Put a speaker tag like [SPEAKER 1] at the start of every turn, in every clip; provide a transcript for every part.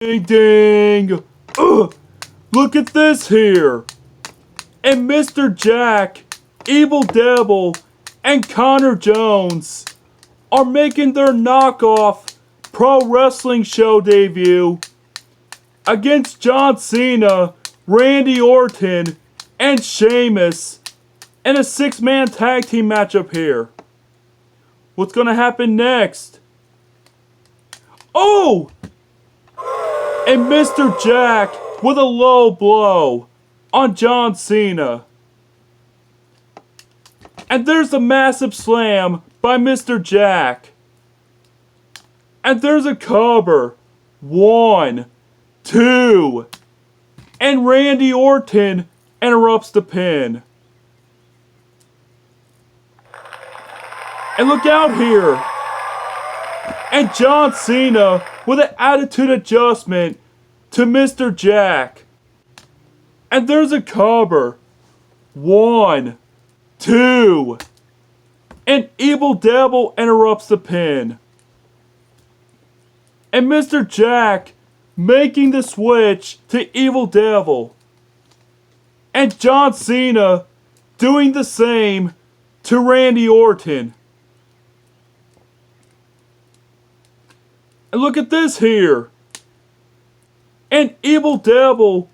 [SPEAKER 1] Ding ding! Ugh, look at this here! And Mr. Jack, Evil Devil, and Connor Jones are making their knockoff pro wrestling show debut against John Cena, Randy Orton, and Sheamus in a 6-man tag team matchup here. What's gonna happen next? Oh! And Mr. Jack with a low blow on John Cena. And there's a massive slam by Mr. Jack. And there's a cover. 1, 2. And Randy Orton interrupts the pin. And look out here. And John Cena with an attitude adjustment to Mr. Jack. And there's a cover. 1, 2. And Evil Devil interrupts the pin. And Mr. Jack making the switch to Evil Devil. And John Cena doing the same to Randy Orton. And look at this here. And Evil Devil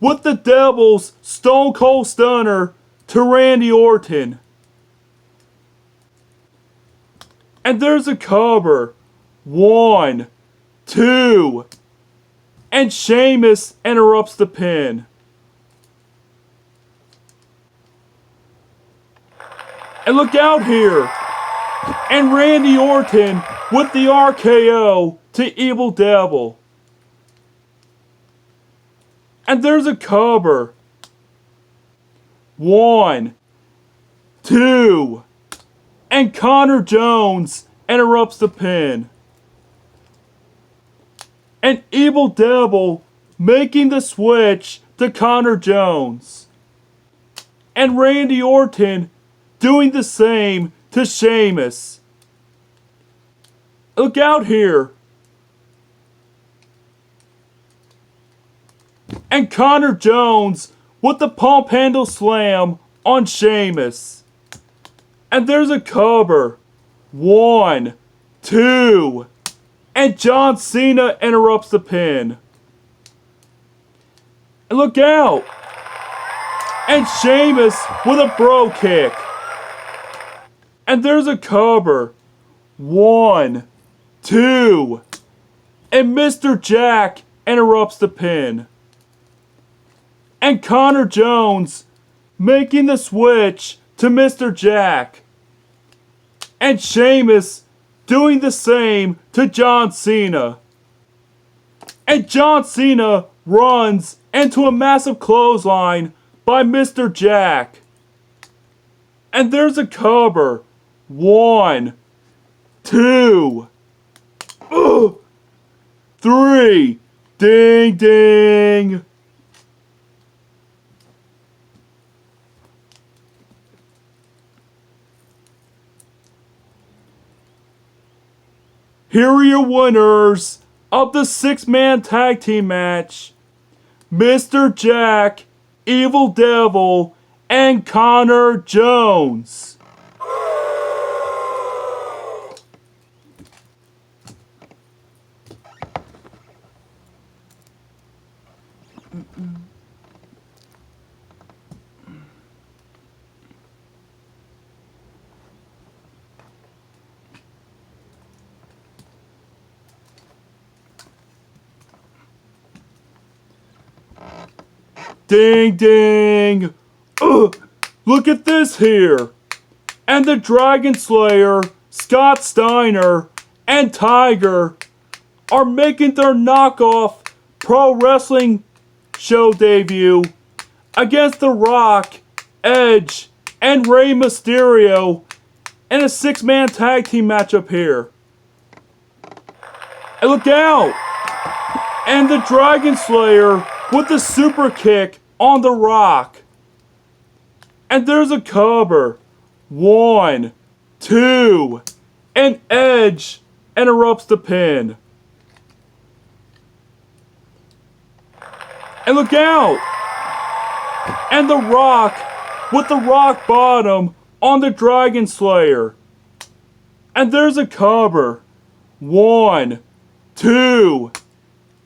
[SPEAKER 1] with the Devil's Stone Cold Stunner to Randy Orton. And there's a cover. 1, 2. And Sheamus interrupts the pin. And look out here. And Randy Orton with the RKO to Evil Devil. And there's a cover. 1, 2. And Connor Jones interrupts the pin. And Evil Devil making the switch to Connor Jones. And Randy Orton doing the same to Sheamus. Look out here. And Connor Jones with the pump handle slam on Sheamus. And there's a cover. 1, 2. And John Cena interrupts the pin. And look out. And Sheamus with a bro kick. And there's a cover. 1, 2. And Mr. Jack interrupts the pin. And Connor Jones making the switch to Mr. Jack. And Sheamus doing the same to John Cena. And John Cena runs into a massive clothesline by Mr. Jack. And there's a cover. 1, 2. 3. Ding ding. Here are your winners of the 6-man tag team match. Mr. Jack, Evil Devil, and Connor Jones. Ding ding! Ugh, look at this here! And the Dragon Slayer, Scott Steiner, and Tiger are making their knockoff pro wrestling show debut against The Rock, Edge, and Rey Mysterio in a 6-man tag team matchup here. And look out! And the Dragon Slayer with the super kick on The Rock. And there's a cover. 1, 2. And Edge interrupts the pin. And look out! And the Rock with the rock bottom on the Dragon Slayer. And there's a cover. 1, 2,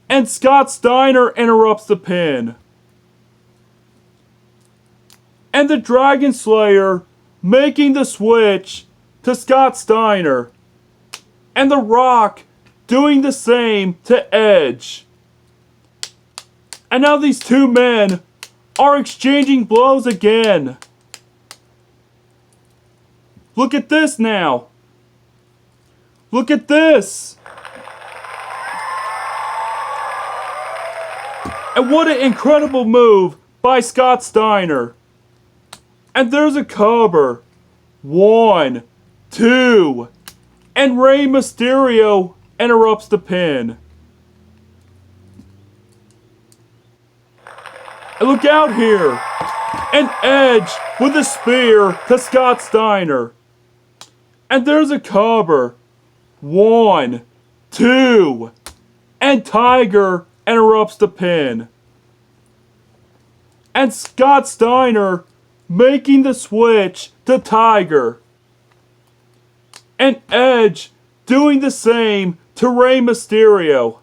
[SPEAKER 1] and Scott Steiner interrupts the pin. And the Dragon Slayer making the switch to Scott Steiner. And the Rock doing the same to Edge. And now these two men are exchanging blows again. Look at this now. Look at this. And what an incredible move by Scott Steiner. And there's a cover. 1, 2, and Rey Mysterio interrupts the pin. And look out here. And Edge with a spear to Scott Steiner. And there's a cover. 1, 2, and Tiger interrupts the pin. And Scott Steiner making the switch to Tiger. And Edge doing the same to Rey Mysterio.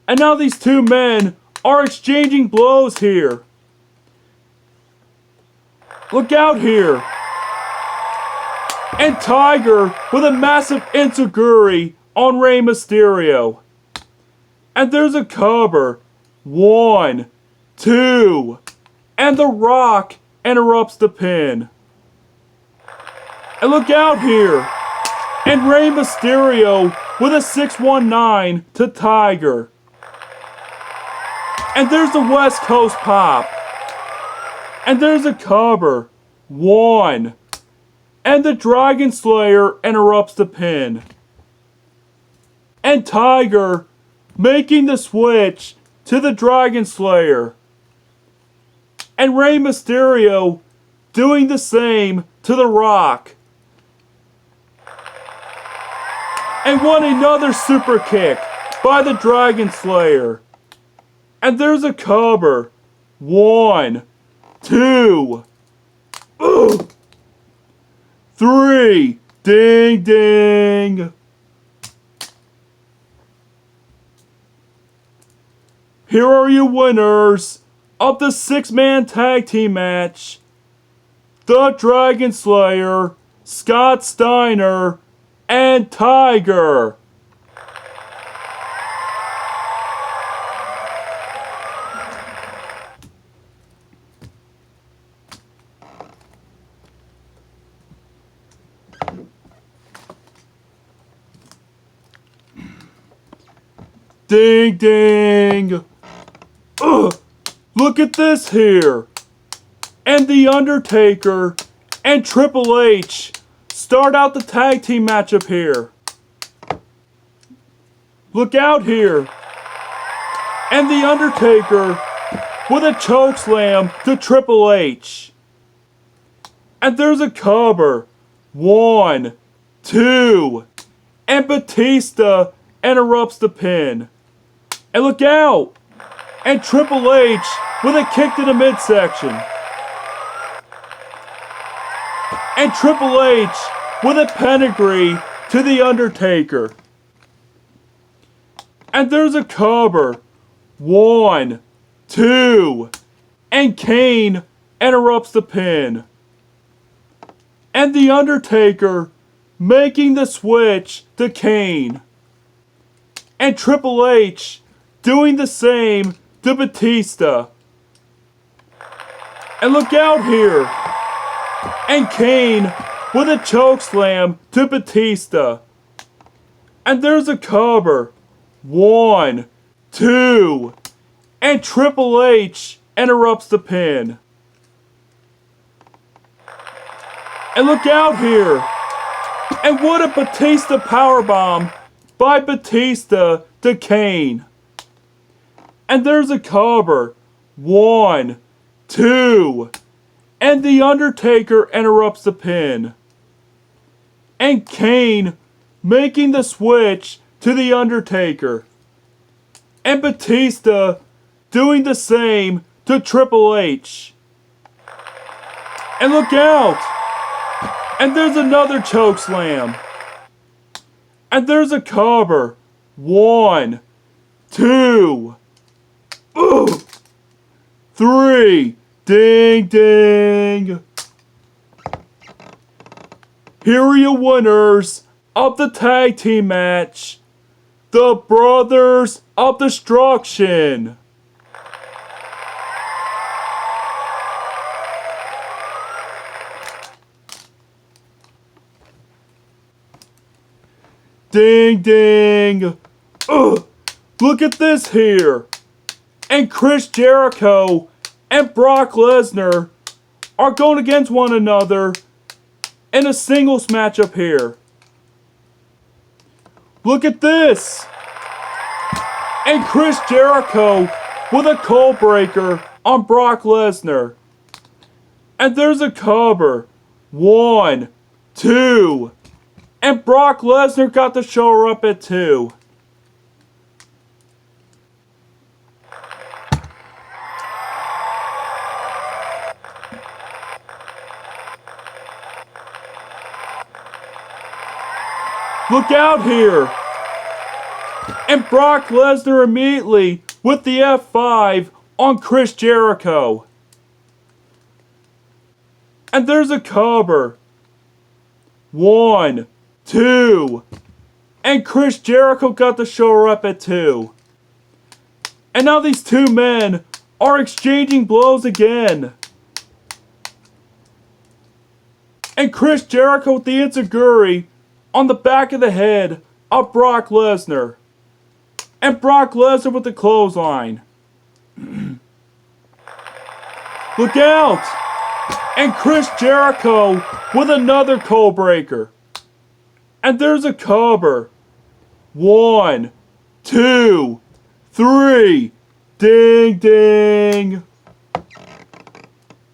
[SPEAKER 1] And now these two men are exchanging blows here. Look out here. And Tiger with a massive enziguri on Rey Mysterio. And there's a cover. 1, 2, and the Rock interrupts the pin. And look out here. And Rey Mysterio with a 619 to Tiger. And there's the West Coast pop. And there's a cover. 1. And the Dragon Slayer interrupts the pin. And Tiger making the switch to the Dragon Slayer. And Rey Mysterio doing the same to the Rock. And what another super kick by the Dragon Slayer. And there's a cover. 1, 2, 3. Ding ding. Here are your winners of the 6-man tag team match. The Dragon Slayer, Scott Steiner, and Tiger. Ding ding. Look at this here. And The Undertaker and Triple H start out the tag team matchup here. Look out here. And The Undertaker with a chokeslam to Triple H. And there's a cover. 1, 2, and Batista interrupts the pin. And look out. And Triple H with a kick to the midsection. And Triple H with a pedigree to The Undertaker. And there's a cover. 1, 2, and Kane interrupts the pin. And The Undertaker making the switch to Kane. And Triple H doing the same to Batista. And look out here. And Kane with a chokeslam to Batista. And there's a cover. 1, 2, and Triple H interrupts the pin. And look out here. And what a Batista powerbomb by Batista to Kane. And there's a cover. 1, 2, and The Undertaker interrupts the pin. And Kane making the switch to The Undertaker. And Batista doing the same to Triple H. And look out! And there's another chokeslam. And there's a cover. 1, 2, 3. Ding, ding. Here are your winners of the tag team match. The Brothers of Destruction. Ding, ding. Look at this here. And Chris Jericho and Brock Lesnar are going against one another in a singles match up here. Look at this. And Chris Jericho with a cold breaker on Brock Lesnar. And there's a cover. 1, 2. And Brock Lesnar got the show up at 2. Look out here! And Brock Lesnar immediately with the F5 on Chris Jericho. And there's a cover. 1, 2. And Chris Jericho got the show up at 2. And now these two men are exchanging blows again. And Chris Jericho with the enziguri on the back of the head of Brock Lesnar. And Brock Lesnar with the clothesline. Look out! And Chris Jericho with another cold breaker. And there's a cover. 1, 2, 3. Ding, ding.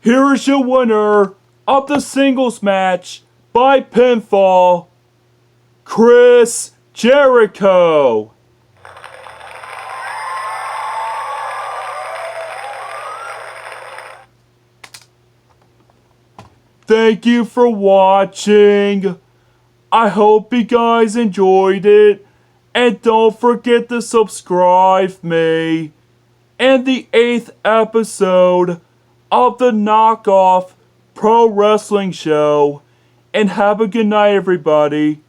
[SPEAKER 1] Here is your winner of the singles match by pinfall, Chris Jericho. Thank you for watching. I hope you guys enjoyed it. And don't forget to subscribe me. And the 8th episode of the Knockoff Pro Wrestling Show. And have a good night, everybody.